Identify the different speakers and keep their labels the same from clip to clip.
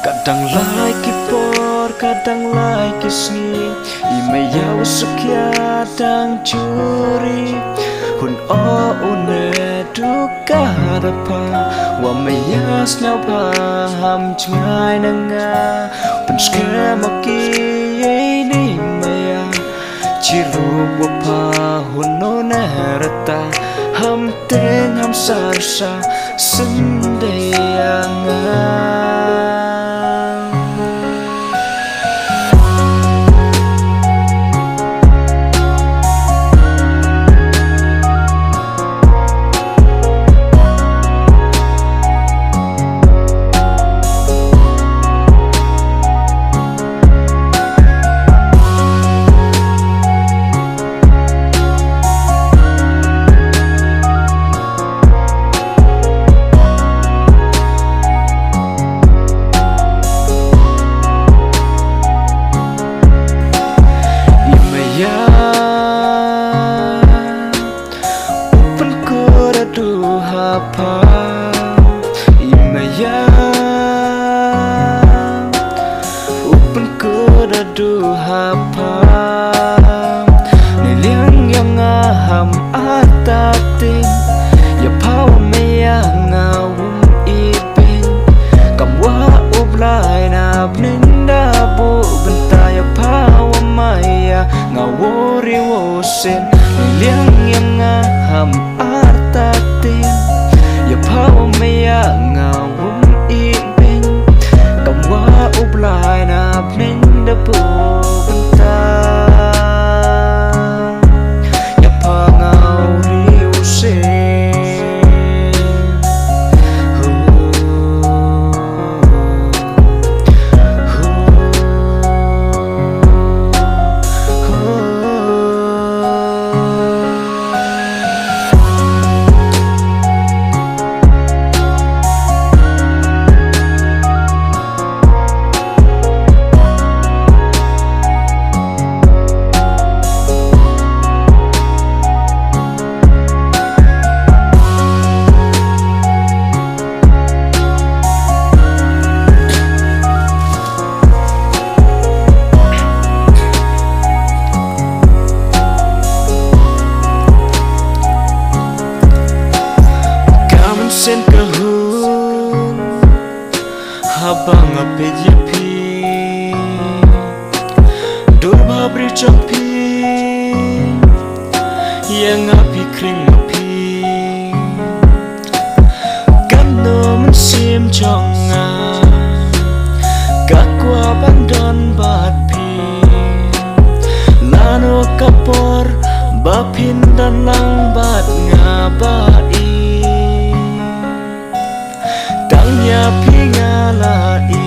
Speaker 1: Kadang lagi por, kadang lagi sni Imayau sekiadang curi Hun o une duka harapa Wa mayas nyau paham cengai nanga Pun skemaki ni maya Ciru wapa hun o nerata Ham teng ham sarsa sendeyangan apa imaya upen koda duha pa niliang yang aham atatin ya pawa maya ngawum ipin kamwa ublay na bninda bu benta ya pawa maya ngawuri wosin niliang yang aham atatin ya pawa maya ngawum ibing kamwa ublay na bninda po benta ya pangawri usin sen kahun habang apejepi durba brichapi yang api kring api kano mensim chonga kakwa bandon batpi lano kapor bapin dan lang bat ngabai ya pingalai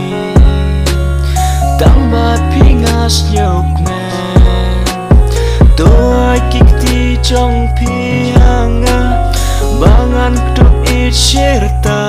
Speaker 1: tambat pingas nyok men doai kikti chong pianga bangan tuk it shirta